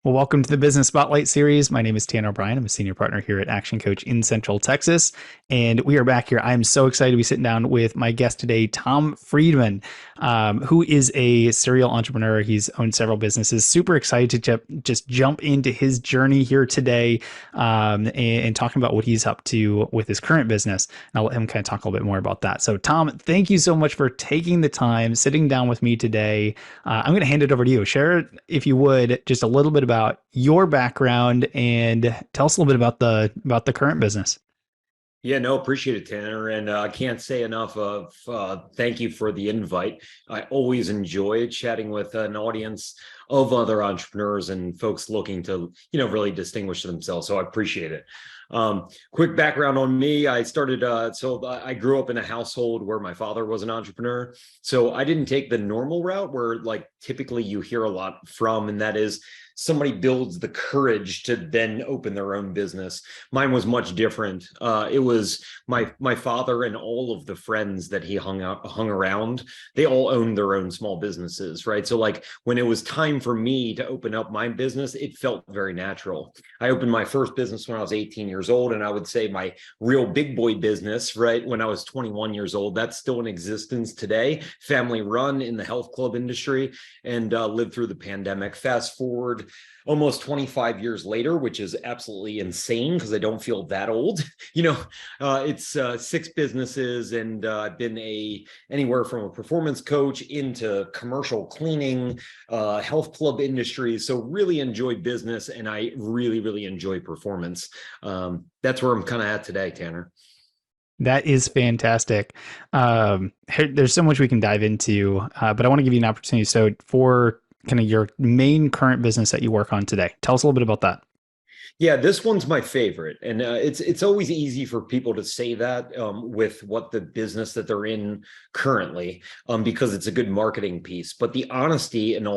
Well, welcome to the Business Spotlight series. My name is Tanner O'Brien. I'm a senior partner here at ActionCOACH in Central Texas. And we are back here. I'm so excited to be sitting down with my guest today, Tom Freedman, who is a serial entrepreneur. He's owned several businesses. Super excited to just jump into his journey here today and talking about what he's up to with his current business. And I'll let him kind of talk a little bit more about that. So, Tom, thank you so much for taking the time, sitting down with me today. I'm going to hand it over to you. Share, if you would, just a little bit about your background and tell us a little bit about the current business. Yeah, no, appreciate it, Tanner. And I can't say enough of thank you for the invite. I always enjoy chatting with an audience of other entrepreneurs and folks looking to, really distinguish themselves. So I appreciate it. Quick background on me. I started, I grew up in a household where my father was an entrepreneur. So I didn't take the normal route where like typically you hear a lot from, and that is somebody builds the courage to then open their own business. Mine was much different. It was my father and all of the friends that he hung around. They all owned their own small businesses, right? So like when it was time for me to open up my business, it felt very natural. I opened my first business when I was 18 years old, and I would say my real big boy business, right, when I was 21 years old. That's still in existence today, family run in the health club industry, and lived through the pandemic. Fast forward almost 25 years later, which is absolutely insane because I don't feel that old. It's six businesses, and I've been anywhere from a performance coach into commercial cleaning, health club industry. So really enjoy business, and I really, really enjoy performance. That's where I'm kind of at today, Tanner. That is fantastic. There's so much we can dive into, but I want to give you an opportunity. So, for kind of your main current business that you work on today, tell us a little bit about that. Yeah, this one's my favorite, and it's always easy for people to say that with what the business that they're in currently, because it's a good marketing piece. But the honesty and the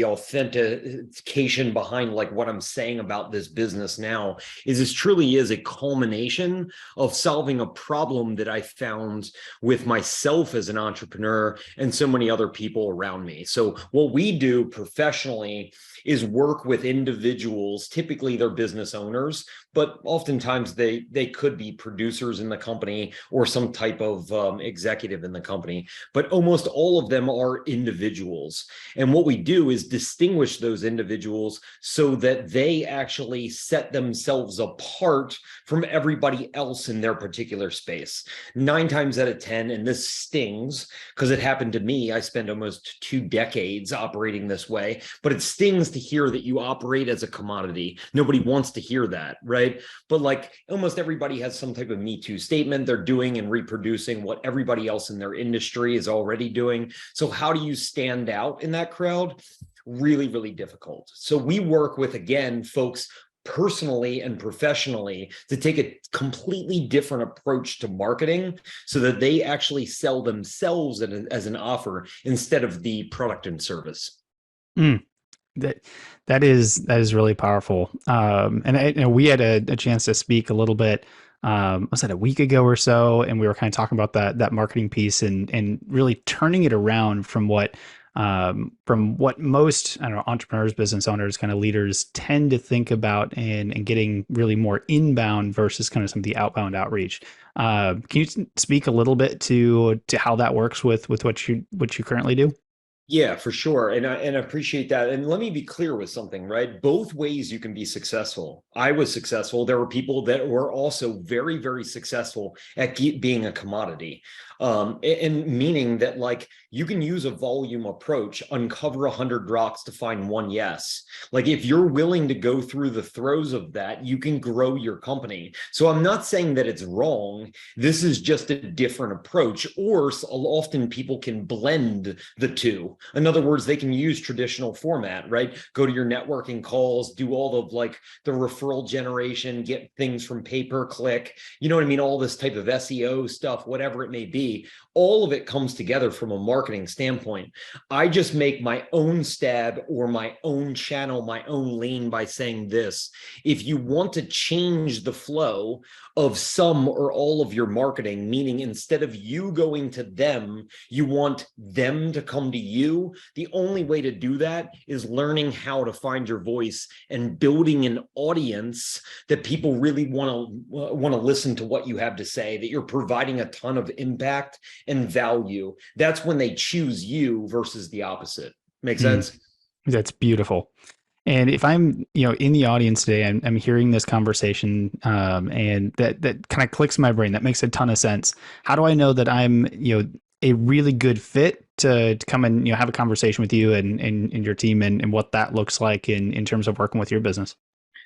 authentication behind like what I'm saying about this business now is this truly is a culmination of solving a problem that I found with myself as an entrepreneur and so many other people around me. So what we do professionally is work with individuals. Typically they're business owners, but oftentimes they could be producers in the company or some type of executive in the company, but almost all of them are individuals. And what we do is distinguish those individuals so that they actually set themselves apart from everybody else in their particular space. 9 times out of 10, and this stings because it happened to me, I spent almost 2 decades operating this way, but it stings to hear that you operate as a commodity. Nobody wants to hear that, right? But like almost everybody has some type of Me Too statement. They're doing and reproducing what everybody else in their industry is already doing. So how do you stand out in that crowd? Really, really difficult. So we work with, again, folks personally and professionally to take a completely different approach to marketing so that they actually sell themselves as an offer instead of the product and service. Mm, that that is really powerful. And we had a chance to speak a little bit. Was that a week ago or so? And we were kind of talking about that marketing piece and really turning it around from what most, I don't know, entrepreneurs, business owners, kind of leaders tend to think about, and getting really more inbound versus kind of some of the outbound outreach. Can you speak a little bit to how that works with what you currently do? Yeah, for sure. And I appreciate that. And let me be clear with something, right? Both ways you can be successful. I was successful. There were people that were also very, very successful at being a commodity. And meaning that like you can use a volume approach, uncover 100 rocks to find one yes. Like if you're willing to go through the throes of that, you can grow your company. So I'm not saying that it's wrong. This is just a different approach, or often people can blend the two. In other words, they can use traditional format, right? Go to your networking calls, do all of like the referral generation, get things from pay-per-click, you know what I mean? All this type of SEO stuff, whatever it may be. All of it comes together from a marketing standpoint. I just make my own stab or my own channel, my own lane by saying this: if you want to change the flow of some or all of your marketing, meaning instead of you going to them, you want them to come to you, you, the only way to do that is learning how to find your voice and building an audience that people really want to listen to what you have to say, that you're providing a ton of impact and value. That's when they choose you versus the opposite. Make Mm, sense? that's beautiful. And if I'm, in the audience today, I'm hearing this conversation, and that kind of clicks in my brain. That makes a ton of sense. How do I know that I'm, a really good fit to come and have a conversation with you and your team, and what that looks like in terms of working with your business?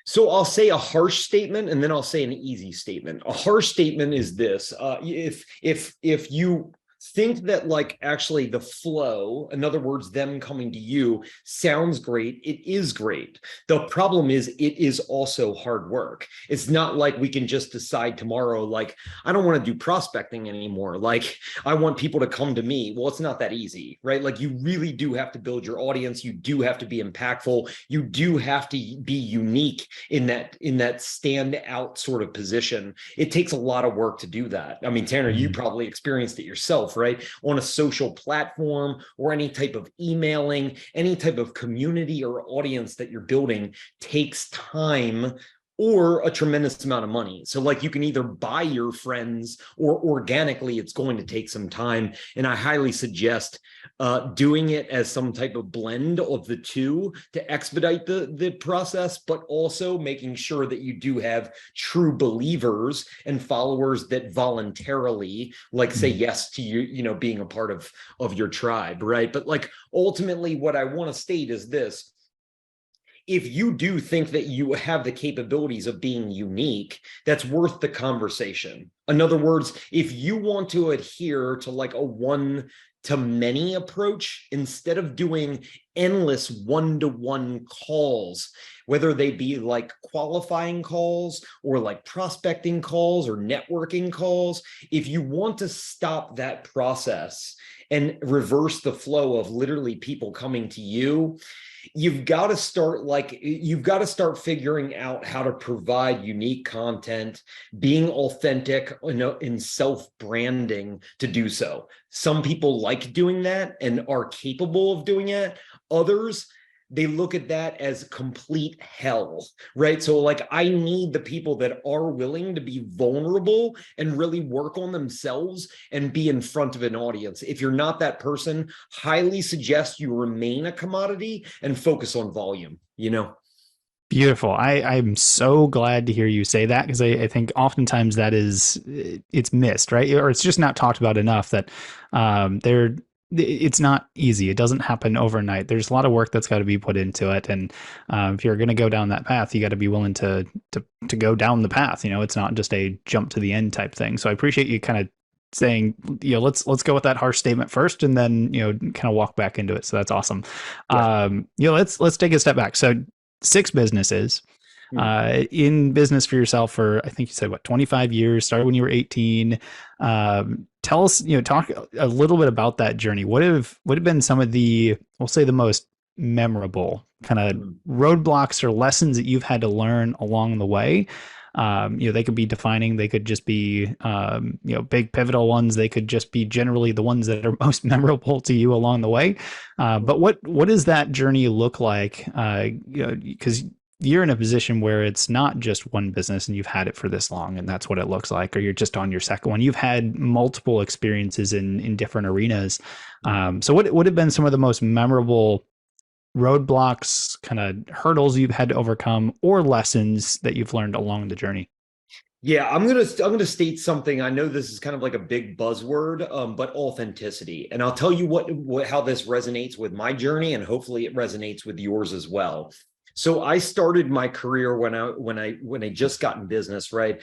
So I'll say a harsh statement and then I'll say an easy statement. A harsh statement is this: if you think that like actually the flow, in other words, them coming to you sounds great, it is great. The problem is it is also hard work. It's not like we can just decide tomorrow, like, I don't want to do prospecting anymore. Like, I want people to come to me. Well, it's not that easy, right? Like, you really do have to build your audience. You do have to be impactful. You do have to be unique in that stand out sort of position. It takes a lot of work to do that. I mean, Tanner, you probably experienced it yourself, right? On a social platform or any type of emailing, any type of community or audience that you're building takes time or a tremendous amount of money. So like, you can either buy your friends, or organically it's going to take some time. And I highly suggest doing it as some type of blend of the two to expedite the process, but also making sure that you do have true believers and followers that voluntarily like say yes to you, being a part of your tribe, right? But like, ultimately what I want to state is this: if you do think that you have the capabilities of being unique, that's worth the conversation. In other words, if you want to adhere to like a one to many approach, instead of doing endless one-to-one calls, whether they be like qualifying calls or like prospecting calls or networking calls, if you want to stop that process and reverse the flow of literally people coming to you, you've got to start figuring out how to provide unique content, being authentic, in self-branding to do so. Some people like doing that and are capable of doing it. Others, they look at that as complete hell, right? So like, I need the people that are willing to be vulnerable and really work on themselves and be in front of an audience. If you're not that person, highly suggest you remain a commodity and focus on volume. Beautiful. I'm so glad to hear you say that, because I think oftentimes it's missed, right? Or it's just not talked about enough that it's not easy. It doesn't happen overnight. There's a lot of work that's got to be put into it. And if you're going to go down that path, you got to be willing to go down the path. It's not just a jump to the end type thing. So I appreciate you kind of saying, let's go with that harsh statement first, and then, kind of walk back into it. So that's awesome. Yeah. Let's take a step back. So 6 businesses, in business for yourself for, I think you said, 25 years, started when you were 18. Tell us, talk a little bit about that journey. What have been some of the, we'll say, the most memorable kind of roadblocks or lessons that you've had to learn along the way? They could be defining, they could just be, big pivotal ones. They could just be generally the ones that are most memorable to you along the way. But what does that journey look like? Because you're in a position where it's not just one business and you've had it for this long and that's what it looks like, or you're just on your second one. You've had multiple experiences in different arenas. So what have been some of the most memorable roadblocks, kind of hurdles you've had to overcome, or lessons that you've learned along the journey? Yeah, I'm gonna state something. I know this is kind of like a big buzzword, but authenticity. And I'll tell you what how this resonates with my journey, and hopefully it resonates with yours as well. So I started my career when I just got in business, right?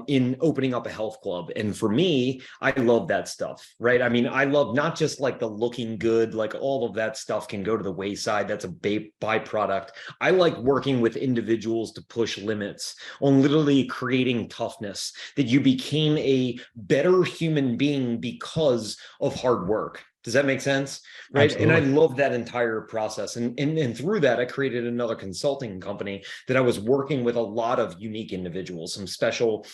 In opening up a health club. And for me, I love that stuff, right? I mean, I love not just like the looking good, like all of that stuff can go to the wayside. That's a byproduct. I like working with individuals to push limits on literally creating toughness, that you became a better human being because of hard work. Does that make sense? Right. And I Absolutely. love that entire process. And through that, I created another consulting company that I was working with a lot of unique individuals, some special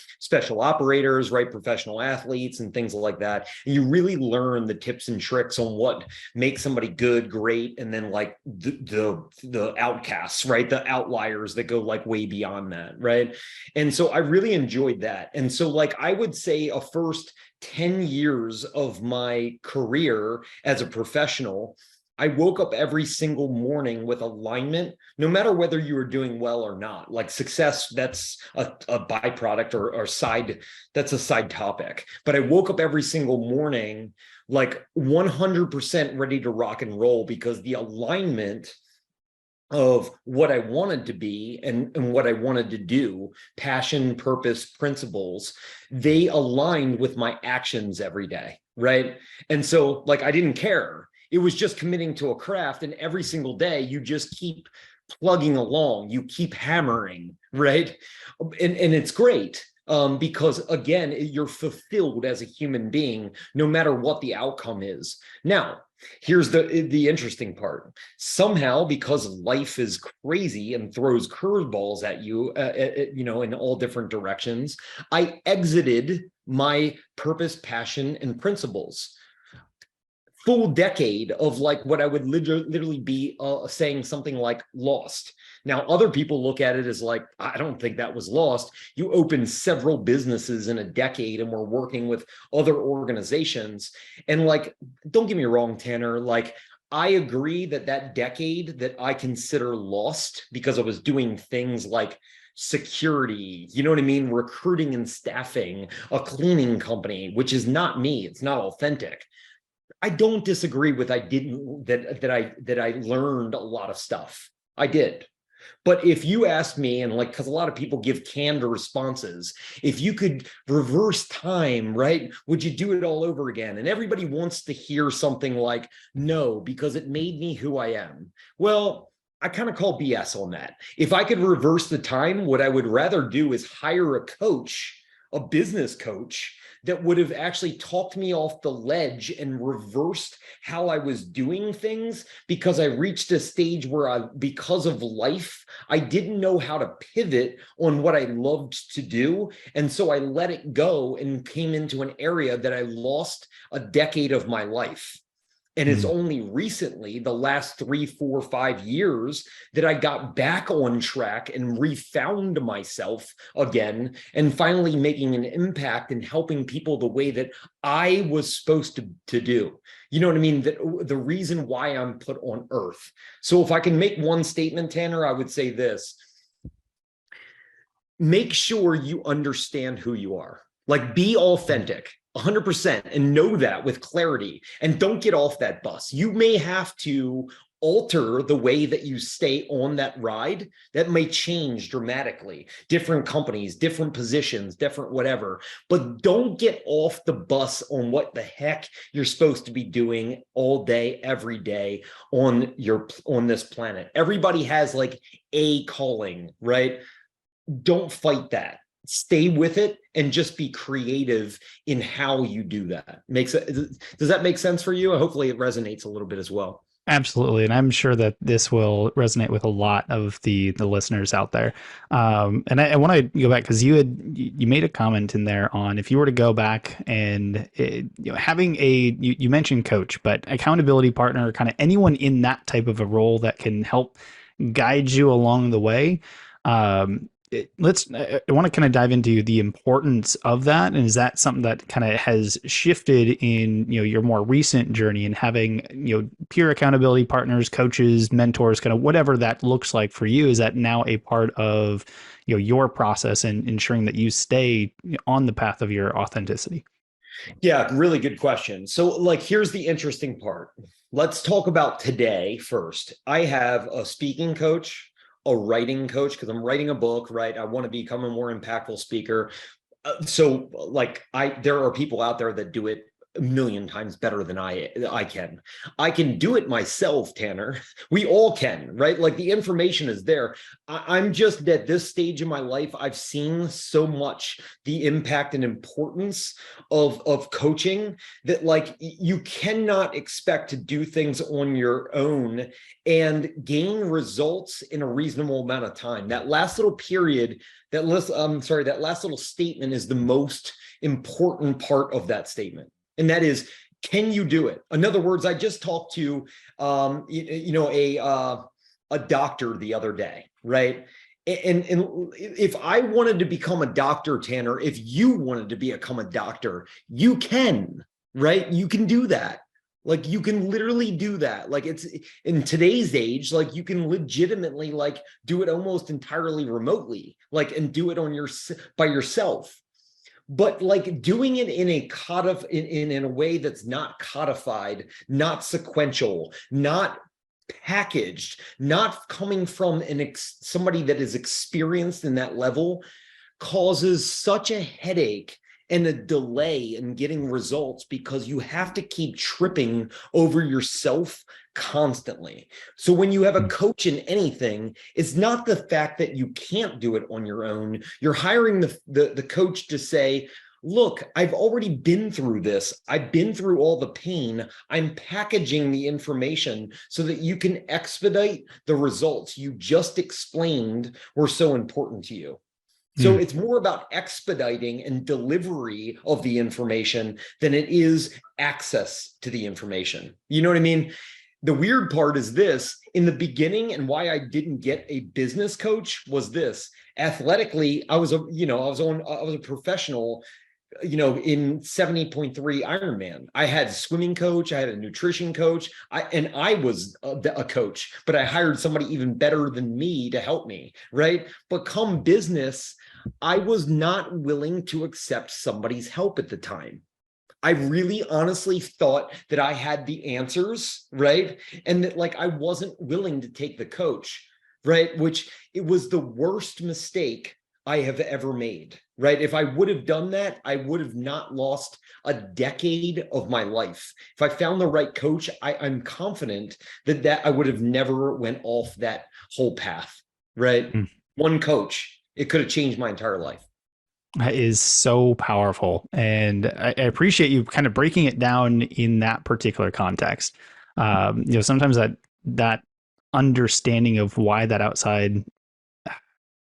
operators, right? Professional athletes and things like that. And you really learn the tips and tricks on what makes somebody good, great, and then like the outcasts, right? The outliers that go like way beyond that, right? And so I really enjoyed that. And so like I would say a first 10 years of my career as a professional, I woke up every single morning with alignment, no matter whether you were doing well or not. Like success, that's a byproduct or side, that's a side topic. But I woke up every single morning like 100% ready to rock and roll because the alignment of what I wanted to be and what I wanted to do, passion, purpose, principles, they aligned with my actions every day, right? And so like I didn't care. It was just committing to a craft, and every single day you just keep plugging along, you keep hammering, right? And it's great. Because again, you're fulfilled as a human being, no matter what the outcome is. Now, here's the interesting part. Somehow, because life is crazy and throws curveballs at you, in all different directions, I exited my purpose, passion, and principles. Full decade of like what I would literally be saying something like lost. Now, other people look at it as like, I don't think that was lost. You opened several businesses in a decade and were working with other organizations. And like, don't get me wrong, Tanner, like, I agree that that decade that I consider lost because I was doing things like security, you know what I mean? Recruiting and staffing, a cleaning company, which is not me. It's not authentic. I don't disagree with I learned a lot of stuff. I did. But if you ask me, and like, because a lot of people give canned responses, if you could reverse time, right, would you do it all over again? And everybody wants to hear something like, no, because it made me who I am. Well, I kind of call BS on that. If I could reverse the time, what I would rather do is hire a coach, a business coach, that would have actually talked me off the ledge and reversed how I was doing things, because I reached a stage where because of life, I didn't know how to pivot on what I loved to do. And so I let it go and came into an area that I lost a decade of my life. And it's only recently, the last 3, 4, 5 years, that I got back on track and refound myself again, and finally making an impact and helping people the way that I was supposed to do. You know what I mean? The reason why I'm put on earth. So if I can make one statement, Tanner, I would say this. Make sure you understand who you are. Like, be authentic. 100%, and know that with clarity, and don't get off that bus. You may have to alter the way that you stay on that ride. That may change dramatically. Different companies, different positions, different whatever, but don't get off the bus on what the heck you're supposed to be doing all day, every day on this planet. Everybody has like a calling, right? Don't fight that. Stay with it and just be creative in how you do that. Does that make sense for you? Hopefully it resonates a little bit as well. Absolutely, and I'm sure that this will resonate with a lot of the listeners out there. And I want to go back because you made a comment in there on if you were to go back and having you mentioned coach, but accountability partner, kind of anyone in that type of a role that can help guide you along the way. I want to kind of dive into the importance of that, and is that something that kind of has shifted in your more recent journey and having peer accountability partners, coaches, mentors, kind of whatever that looks like for you? Is that now a part of your process and ensuring that you stay on the path of your authenticity? Yeah, really good question. So like, here's the interesting part. Let's talk about today first. I have a speaking coach, a writing coach, because I'm writing a book, right? I want to become a more impactful speaker. So like there are people out there that do it a million times better than I can. I can do it myself, Tanner. We all can, right? Like the information is there. I'm just at this stage in my life, I've seen so much the impact and importance of coaching that like you cannot expect to do things on your own and gain results in a reasonable amount of time. That last little period, that last little statement is the most important part of that statement. And that is, can you do it? In other words, I just talked to a doctor the other day, right? And if I wanted to become a doctor, Tanner, if you wanted to become a doctor, you can, right? You can do that. Like you can literally do that. Like it's in today's age, like you can legitimately like do it almost entirely remotely, like and do it on by yourself. But like doing it in a way that's not codified, not sequential, not packaged, not coming from somebody that is experienced in that level, causes such a headache and a delay in getting results because you have to keep tripping over yourself constantly. So when you have a coach in anything, it's not the fact that you can't do it on your own. You're hiring the coach to say, look, I've already been through this. I've been through all the pain. I'm packaging the information so that you can expedite the results you just explained were so important to you. So it's more about expediting and delivery of the information than it is access to the information. You know what I mean? The weird part is this: in the beginning, and why I didn't get a business coach was this. Athletically, I was a professional, in 70.3 Ironman. I had a swimming coach, I had a nutrition coach, I was a coach, but I hired somebody even better than me to help me, right? But come business, I was not willing to accept somebody's help at the time. I really honestly thought that I had the answers, right? And that like I wasn't willing to take the coach, right? Which it was the worst mistake I have ever made, right? If I would have done that, I would have not lost a decade of my life. If I found the right coach, I'm confident that I would have never went off that whole path, right? One coach, it could have changed my entire life. That is so powerful. And I appreciate you kind of breaking it down in that particular context. Sometimes that understanding of why that outside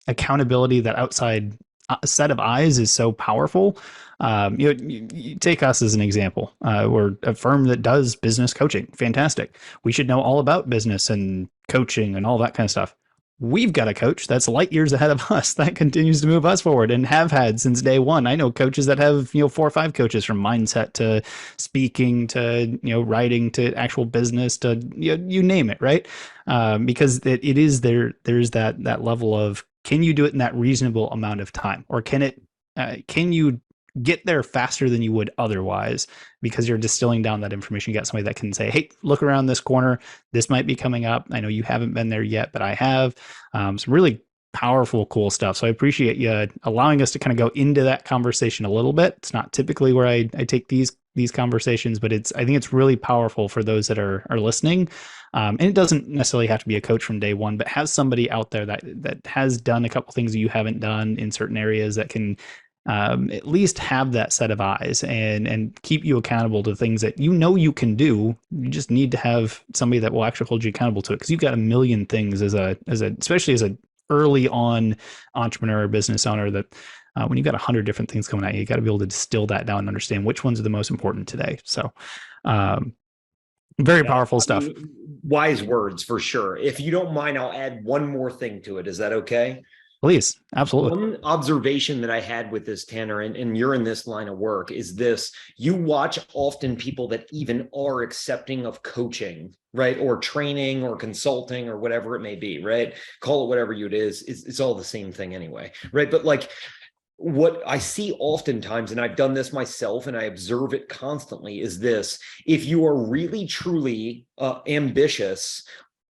accountability, that outside set of eyes is so powerful. You take us as an example. We're a firm that does business coaching. Fantastic. We should know all about business and coaching and all that kind of stuff. We've got a coach that's light years ahead of us that continues to move us forward and have had since day one. I know coaches that have, 4 or 5 coaches from mindset to speaking to, writing to actual business to, you name it. Right. Because it is there's that level of, can you do it in that reasonable amount of time, or can you get there faster than you would otherwise because you're distilling down that information? You got somebody that can say, hey, look around this corner. This might be coming up. I know you haven't been there yet, but I have. Some really powerful, cool stuff. So I appreciate you allowing us to kind of go into that conversation a little bit. It's not typically where I take these conversations, but I think it's really powerful for those that are listening. And it doesn't necessarily have to be a coach from day one, but has somebody out there that has done a couple things that you haven't done in certain areas that can at least have that set of eyes and keep you accountable to things that you can do. You just need to have somebody that will actually hold you accountable to it, because you've got a million things especially as a early on entrepreneur or business owner that when you've got 100 different things coming at you, you got to be able to distill that down and understand which ones are the most important today. So very powerful stuff. Wise words for sure. If you don't mind, I'll add one more thing to it. Is that okay? Please. Absolutely. One observation that I had with this, Tanner, and you're in this line of work, is this: you watch often people that even are accepting of coaching, right? Or training or consulting or whatever it may be, right? Call it whatever it is. It's all the same thing anyway, right? But like what I see oftentimes, and I've done this myself and I observe it constantly, is this: if you are really, truly ambitious,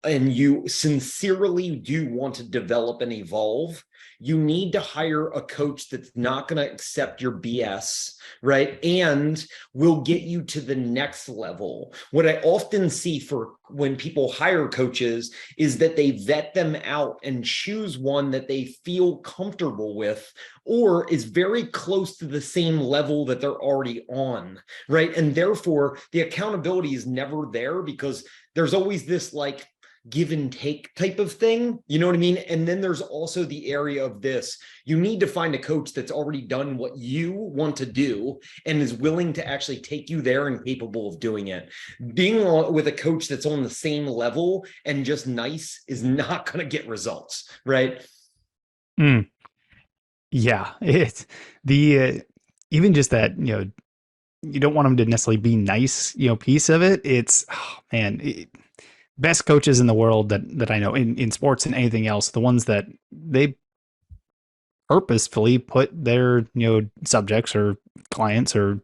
and you sincerely do want to develop and evolve, you need to hire a coach that's not going to accept your BS, right? And will get you to the next level. What I often see for when people hire coaches is that they vet them out and choose one that they feel comfortable with or is very close to the same level that they're already on, right? And therefore, the accountability is never there because there's always this like give and take type of thing. You know what I mean? And then there's also the area of this. You need to find a coach that's already done what you want to do and is willing to actually take you there and capable of doing it. Being with a coach that's on the same level and just nice is not going to get results, right? Mm, yeah, it's the even just that, you don't want them to necessarily be nice, piece of it. It's, oh, man, best coaches in the world that I know in sports and anything else, the ones that they purposefully put their, subjects or clients or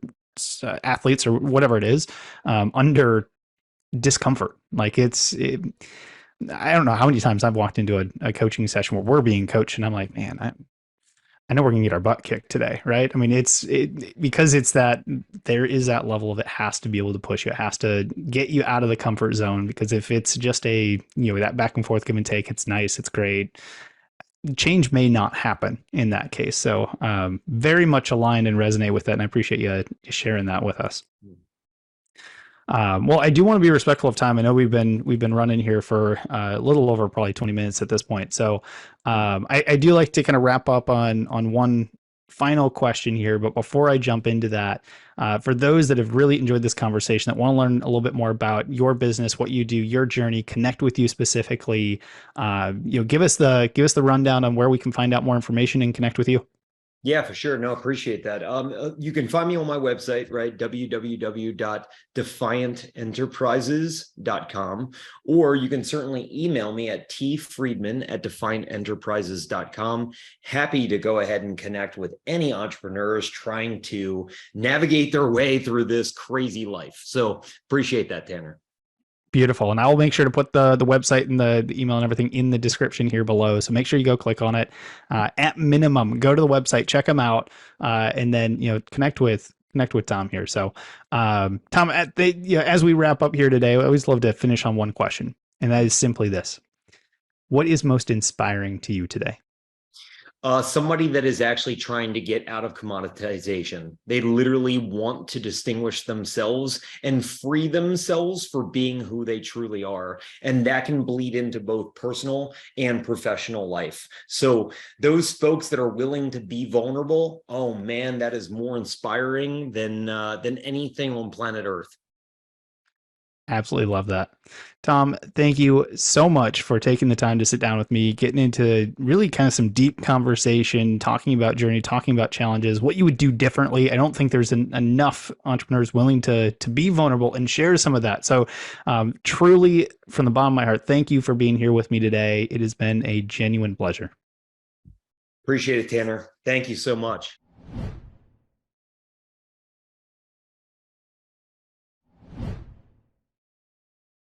athletes or whatever it is, under discomfort. Like I don't know how many times I've walked into a coaching session where we're being coached and I'm like, man, I know we're gonna get our butt kicked today, right? I mean, because it's that there is that level of it has to be able to push you, it has to get you out of the comfort zone. Because if it's just that back and forth give and take, it's nice, it's great. Change may not happen in that case. So very much aligned and resonate with that, and I appreciate you sharing that with us. Well, I do want to be respectful of time. I know we've been running here for a little over probably 20 minutes at this point. So I do like to kind of wrap up on one final question here. But before I jump into that, for those that have really enjoyed this conversation, that want to learn a little bit more about your business, what you do, your journey, connect with you specifically, give us the rundown on where we can find out more information and connect with you. Yeah, for sure. No, appreciate that. You can find me on my website, right? www.defiantenterprises.com, or you can certainly email me at tfreedman@defiantenterprises.com. Happy to go ahead and connect with any entrepreneurs trying to navigate their way through this crazy life. So appreciate that, Tanner. Beautiful. And I will make sure to put the website and the email and everything in the description here below. So make sure you go click on it. At minimum, go to the website, check them out, and then connect with Tom here. So Tom, as we wrap up here today, I always love to finish on one question, and that is simply this: what is most inspiring to you today? Somebody that is actually trying to get out of commoditization. They literally want to distinguish themselves and free themselves for being who they truly are. And that can bleed into both personal and professional life. So those folks that are willing to be vulnerable, oh man, that is more inspiring than anything on planet Earth. Absolutely love that. Tom, thank you so much for taking the time to sit down with me, getting into really kind of some deep conversation, talking about journey, talking about challenges, what you would do differently. I don't think there's enough entrepreneurs willing to be vulnerable and share some of that. So truly, from the bottom of my heart, thank you for being here with me today. It has been a genuine pleasure. Appreciate it, Tanner. Thank you so much.